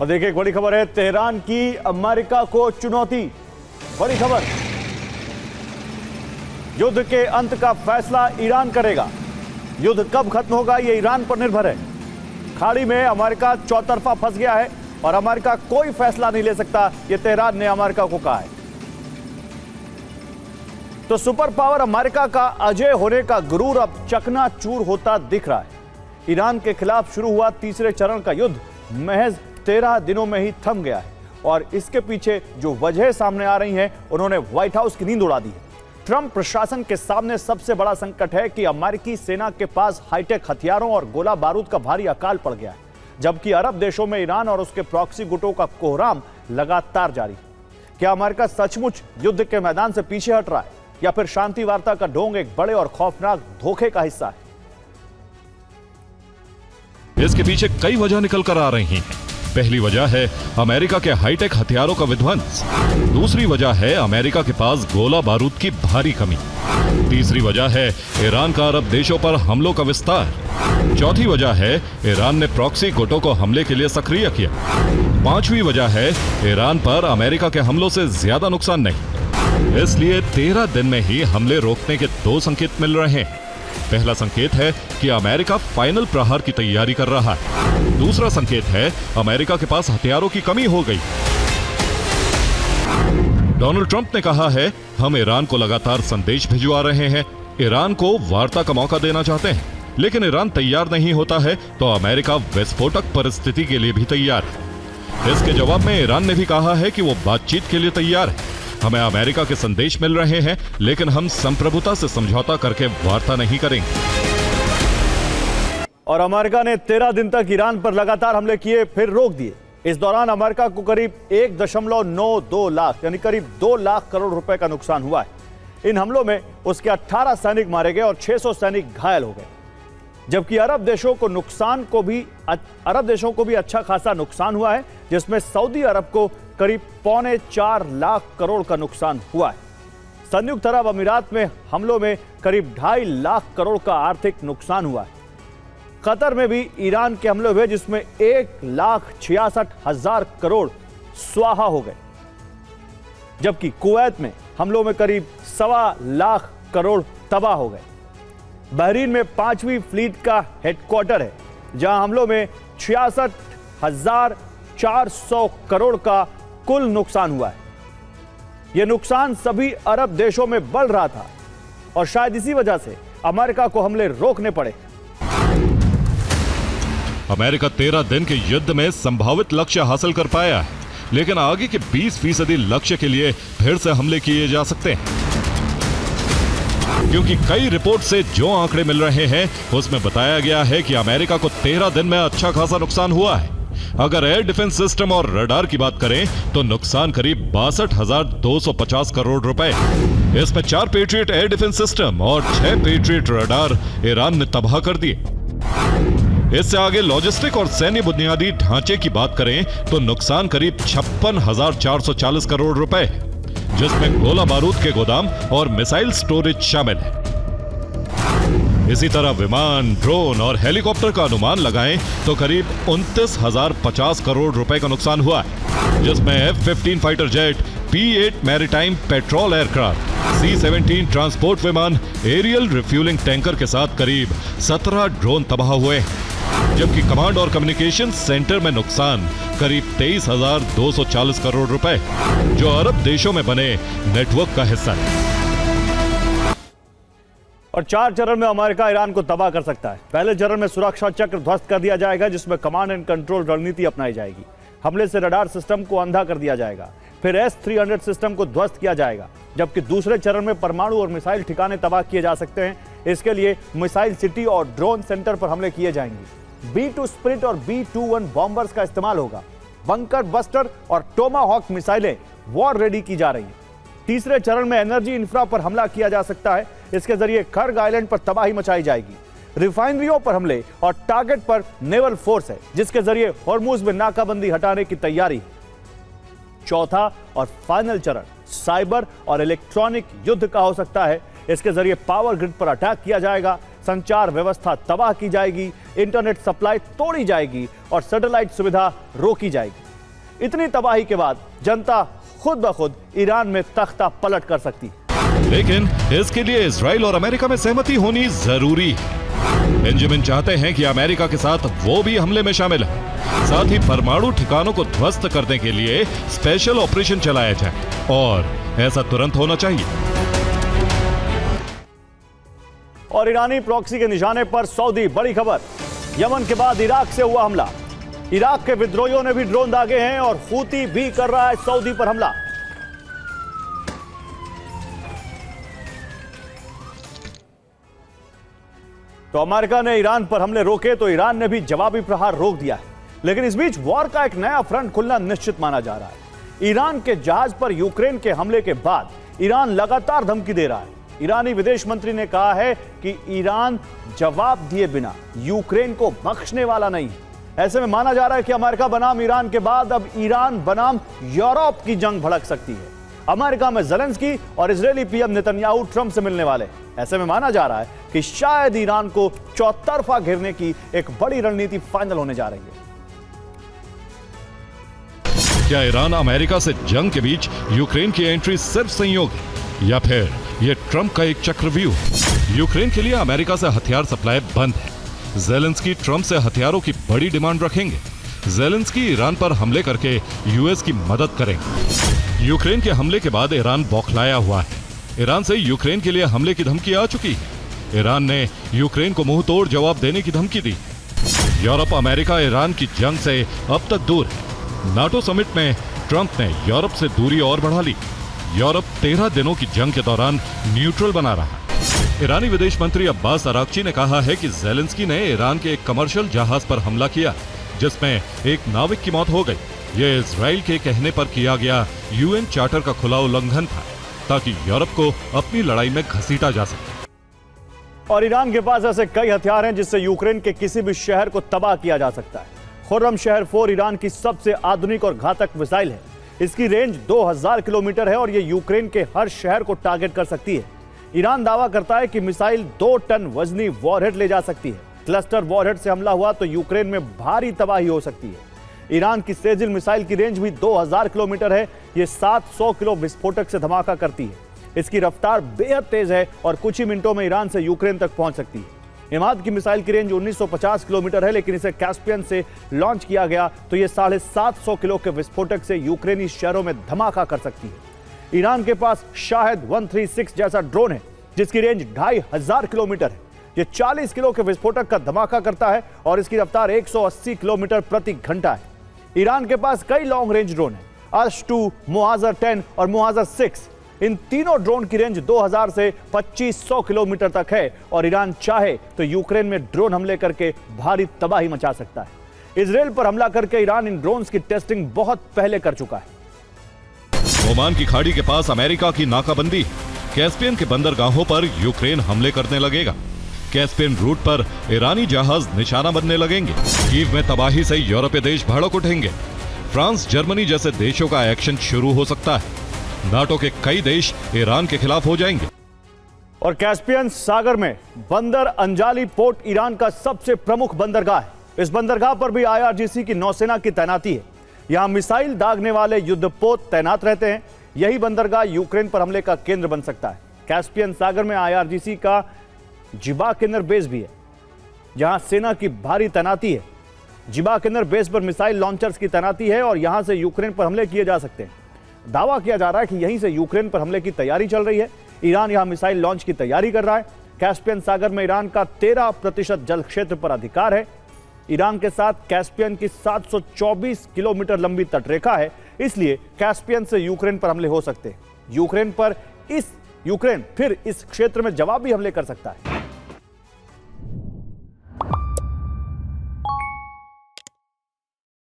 और देखिए एक बड़ी खबर है, तेहरान की अमेरिका को चुनौती। बड़ी खबर, युद्ध के अंत का फैसला ईरान करेगा। युद्ध कब खत्म होगा यह ईरान पर निर्भर है। खाड़ी में अमेरिका चौतरफा फंस गया है और अमेरिका कोई फैसला नहीं ले सकता, यह तेहरान ने अमेरिका को कहा है। तो सुपर पावर अमेरिका का अजय होने का गुरूर अब चकनाचूर होता दिख रहा है। ईरान के खिलाफ शुरू हुआ तीसरे चरण का युद्ध महज 13 दिनों में ही थम गया है और इसके पीछे जो वजह सामने आ रही हैं, उन्होंने व्हाइट हाउस की नींद उड़ा दी है। ट्रंप प्रशासन के सामने सबसे बड़ा संकट है कि अमेरिकी सेना के पास हाईटेक हथियारों और गोला बारूद का भारी अकाल पड़ गया है, जबकि अरब देशों में ईरान और उसके प्रॉक्सी गुटों का कोहराम लगातार जारी है। क्या अमेरिका सचमुच युद्ध के मैदान से पीछे हट रहा है या फिर शांति वार्ता का ढोंग एक बड़े और खौफनाक धोखे का हिस्सा है? इसके पीछे कई वजह निकल कर आ रही हैं। पहली वजह है अमेरिका के हाईटेक हथियारों का विध्वंस। दूसरी वजह है अमेरिका के पास गोला बारूद की भारी कमी। तीसरी वजह है ईरान का अरब देशों पर हमलों का विस्तार। चौथी वजह है ईरान ने प्रॉक्सी गुटों को हमले के लिए सक्रिय किया। पांचवी वजह है ईरान पर अमेरिका के हमलों से ज्यादा नुकसान नहीं। इसलिए 13 दिन में ही हमले रोकने के 2 संकेत मिल रहे हैं। पहला संकेत है कि अमेरिका फाइनल प्रहार की तैयारी कर रहा है। दूसरा संकेत है अमेरिका के पास हथियारों की कमी हो गई। डोनाल्ड ट्रंप ने कहा है, हम ईरान को लगातार संदेश भिजवा रहे हैं, ईरान को वार्ता का मौका देना चाहते हैं, लेकिन ईरान तैयार नहीं होता है तो अमेरिका विस्फोटक परिस्थिति के लिए भी तैयार है। इसके जवाब में ईरान ने भी कहा है कि वो बातचीत के लिए तैयार है। हमें अमेरिका के संदेश मिल रहे हैं, लेकिन हम संप्रभुता से समझौता करके वार्ता नहीं करेंगे। और अमेरिका ने 13 दिन तक ईरान पर लगातार हमले किए, फिर रोक दिए। इस दौरान अमेरिका को करीब 1.92 लाख यानी करीब 2 लाख करोड़ रुपए का नुकसान हुआ है। इन हमलों में उसके 18 सैनिक मारे गए और 600 सैनिक घायल हो गए, जबकि अरब देशों को भी अच्छा खासा नुकसान हुआ है, जिसमें सऊदी अरब को करीब 3.25 लाख करोड़ का नुकसान हुआ है। संयुक्त अरब अमीरात में हमलों में करीब 2.5 लाख करोड़ का आर्थिक नुकसान हुआ है। कतर में भी ईरान के हमले हुए, जिसमें 1,66,000 करोड़ स्वाहा हो गए, जबकि कुवैत में हमलों में करीब 1.25 लाख करोड़ तबाह हो गए। बहरीन में 5वीं फ्लीट का हेडक्वार्टर है, जहां हमलों में 66,400 करोड़ का कुल नुकसान हुआ है। यह नुकसान सभी अरब देशों में बढ़ रहा था और शायद इसी वजह से अमेरिका को हमले रोकने पड़े। अमेरिका 13 दिन के युद्ध में संभावित लक्ष्य हासिल कर पाया है, लेकिन आगे के 20% लक्ष्य के लिए फिर से हमले किए जा सकते हैं, क्योंकि कई रिपोर्ट से जो आंकड़े मिल रहे हैं उसमें बताया गया है कि अमेरिका को 13 दिन में अच्छा खासा नुकसान हुआ है। अगर एयर डिफेंस सिस्टम और रडार की बात करें तो नुकसान करीब 62,250 करोड़ रुपए। इसमें 4 पेट्रियट एयर डिफेंस सिस्टम और 6 पेट्रियट रडार ईरान ने तबाह कर दिए। इससे आगे लॉजिस्टिक और सैन्य बुनियादी ढांचे की बात करें तो नुकसान करीब 56,440 करोड़ रुपए, जिसमें गोला बारूद के गोदाम और मिसाइल स्टोरेज शामिल है। इसी तरह विमान, ड्रोन और हेलीकॉप्टर का अनुमान लगाएं तो करीब 29,050 करोड़ रुपए का नुकसान हुआ है, जिसमें F-15 fighter jet, P-8 maritime petrol aircraft, C-17 transport विमान, एरियल रिफ्यूलिंग टैंकर के साथ करीब 17 ड्रोन तबाह हुए, जबकि कमांड और कम्युनिकेशन सेंटर में नुकसान करीब 23,240 करोड़ रुपए, जो अरब देशों में बने नेटवर्क का हिस्सा है। और 4 चरण में अमेरिका ईरान को तबाह कर सकता है। पहले चरण में सुरक्षा चक्र ध्वस्त कर दिया जाएगा, जिसमें कमांड एंड कंट्रोल रणनीति अपनाई जाएगी। हमले से रडार सिस्टम को अंधा कर दिया जाएगा। फिर S-300 सिस्टम को ध्वस्त किया जाएगा, जबकि दूसरे चरण में परमाणु और मिसाइल ठिकाने तबाह किए जा सकते हैं। इसके लिए मिसाइल सिटी और ड्रोन सेंटर पर हमले किए जाएंगे। B-2 स्पिरिट और B-21 बॉम्बर्स का इस्तेमाल होगा। बंकर बस्टर और टोमाहॉक मिसाइलें वॉर रेडी की जा रही हैं। तीसरे चरण में एनर्जी इंफ्रा पर हमला किया जा सकता है। इसके जरिए खर्ग आइलैंड पर तबाही मचाई जाएगी। रिफाइनरियों पर हमले और टारगेट पर नेवल फोर्स है, जिसके जरिए हॉर्मुज में नाकाबंदी हटाने की तैयारी। चौथा और फाइनल चरण साइबर और इलेक्ट्रॉनिक युद्ध का हो सकता है। इसके जरिए पावर ग्रिड पर अटैक किया जाएगा, संचार व्यवस्था तबाह की जाएगी, इंटरनेट सप्लाई तोड़ी जाएगी और सैटेलाइट सुविधा रोकी जाएगी। इतनी तबाही के बाद जनता खुद ब खुद ईरान में तख्ता पलट कर सकती है। लेकिन इसके लिए इजराइल और अमेरिका में सहमति होनी जरूरी है। बेंजामिन चाहते हैं कि अमेरिका के साथ वो भी हमले में शामिल है। साथ ही परमाणु ठिकानों को ध्वस्त करने के लिए स्पेशल ऑपरेशन चलाया जाए और ऐसा तुरंत होना चाहिए। और ईरानी प्रॉक्सी के निशाने पर सऊदी, बड़ी खबर। यमन के बाद इराक से हुआ हमला। इराक के विद्रोहियों ने भी ड्रोन दागे हैं और हूती भी कर रहा है सऊदी पर हमला। तो अमेरिका ने ईरान पर हमले रोके तो ईरान ने भी जवाबी प्रहार रोक दिया है। लेकिन इस बीच वॉर का एक नया फ्रंट खुलना निश्चित माना जा रहा है। ईरान के जहाज पर यूक्रेन के हमले के बाद ईरान लगातार धमकी दे रहा है। ईरानी विदेश मंत्री ने कहा है कि ईरान जवाब दिए बिना यूक्रेन को बख्शने वाला नहीं है। ऐसे में माना जा रहा है कि अमेरिका बनाम ईरान के बाद अब ईरान बनाम यूरोप की जंग भड़क सकती है। अमेरिका में ज़ेलेंस्की और इजरायली पीएम नेतन्याहू ट्रंप से मिलने वाले। ऐसे में माना जा रहा है कि शायद ईरान को चौतरफा घेरने की एक बड़ी रणनीति फाइनल होने जा रही है। क्या ईरान अमेरिका से जंग के बीच यूक्रेन की एंट्री सिर्फ संयोग है या फिर यह ट्रंप का एक चक्रव्यूह? यूक्रेन के लिए अमेरिका से हथियार सप्लाई बंद है। ज़ेलेंस्की ट्रंप से हथियारों की बड़ी डिमांड रखेंगे। ज़ेलेंस्की ईरान पर हमले करके यूएस की मदद करेंगे। यूक्रेन के हमले के बाद ईरान बौखलाया हुआ है। ईरान से यूक्रेन के लिए हमले की धमकी आ चुकी है। ईरान ने यूक्रेन को मुंह तोड़ जवाब देने की धमकी दी। यूरोप अमेरिका ईरान की जंग से अब तक दूर है। नाटो समिट में ट्रंप ने यूरोप से दूरी और बढ़ा ली। यूरोप 13 दिनों की जंग के दौरान न्यूट्रल बना रहा। ईरानी विदेश मंत्री अब्बास अराक्ची ने कहा है कि ज़ेलेंस्की ने ईरान के एक कमर्शियल जहाज पर हमला किया, जिसमें एक नाविक की मौत हो गई। यह इजराइल के कहने पर किया गया यूएन चार्टर का खुला उल्लंघन था, ताकि यूरोप को अपनी लड़ाई में घसीटा जा सके। और ईरान के पास ऐसे कई हथियार हैं जिससे यूक्रेन के किसी भी शहर को तबाह किया जा सकता है। खुर्रम शहर 4 ईरान की सबसे आधुनिक और घातक मिसाइल है। इसकी रेंज 2000 किलोमीटर है और यह यूक्रेन के हर शहर को टारगेट कर सकती है। ईरान दावा करता है कि मिसाइल 2 टन वजनी वॉरहेड ले जा सकती है। क्लस्टर वॉरहेड से हमला हुआ तो यूक्रेन में भारी तबाही हो सकती है। ईरान की सेजिल मिसाइल की रेंज भी 2000 किलोमीटर है। यह 700 किलो विस्फोटक से धमाका करती है। इसकी रफ्तार बेहद तेज है और कुछ ही मिनटों में ईरान से यूक्रेन तक पहुंच सकती है। इमाद की मिसाइल की रेंज 1950 किलोमीटर है, लेकिन इसे कैस्पियन से लॉन्च किया गया तो यह 750 किलो के विस्फोटक से यूक्रेनी शहरों में धमाका कर सकती है। ईरान के पास शाहिद 136 जैसा ड्रोन है जिसकी रेंज 2500 किलोमीटर है। यह 40 किलो के विस्फोटक का धमाका करता है और इसकी रफ्तार 180 किलोमीटर प्रति घंटा है। ईरान के पास कई लॉन्ग रेंज ड्रोन है, अर्श-2, मुआज़र 10 और मुआज़र 6। इन तीनों ड्रोन की रेंज 2000 से 2500 किलोमीटर तक है और ईरान चाहे तो यूक्रेन में ड्रोन हमले करके भारी तबाही मचा सकता है। इजराइल पर हमला करके ईरान इन ड्रोन्स की टेस्टिंग बहुत पहले कर चुका है। ओमान की खाड़ी के पास अमेरिका की नाकाबंदी। कैस्पियन के बंदरगाहों पर यूक्रेन हमले करने लगेगा। कैस्पियन रूट पर ईरानी जहाज निशाना बनने लगेंगे। कीव में तबाही से यूरोपीय देश भड़क उठेंगे। फ्रांस, जर्मनी जैसे देशों का एक्शन शुरू हो सकता है। नाटो के कई देश ईरान के खिलाफ हो जाएंगे। और कैस्पियन सागर में बंदर अंजाली पोर्ट ईरान का सबसे प्रमुख बंदरगाह है। इस बंदरगाह पर भी IRGC की नौसेना की तैनाती है। यहां मिसाइल दागने वाले युद्धपोत तैनात रहते हैं। यही बंदरगाह यूक्रेन पर हमले का केंद्र बन सकता है। कैस्पियन सागर में IRGC का जिबाकिनर बेस भी है, जहां सेना की भारी तैनाती है। जिबाकिनर बेस पर मिसाइल लॉन्चर्स की तैनाती है और यहां से यूक्रेन पर हमले किए जा सकते हैं। दावा किया जा रहा है कि यहीं से यूक्रेन पर हमले की तैयारी चल रही है। ईरान यहां मिसाइल लॉन्च की तैयारी कर रहा है। कैस्पियन सागर में ईरान का 13% जल क्षेत्र पर अधिकार है। ईरान के साथ कैस्पियन की 724 किलोमीटर लंबी तटरेखा है, इसलिए कैस्पियन से यूक्रेन पर हमले हो सकते हैं। यूक्रेन फिर इस क्षेत्र में जवाबी हमले कर सकता है।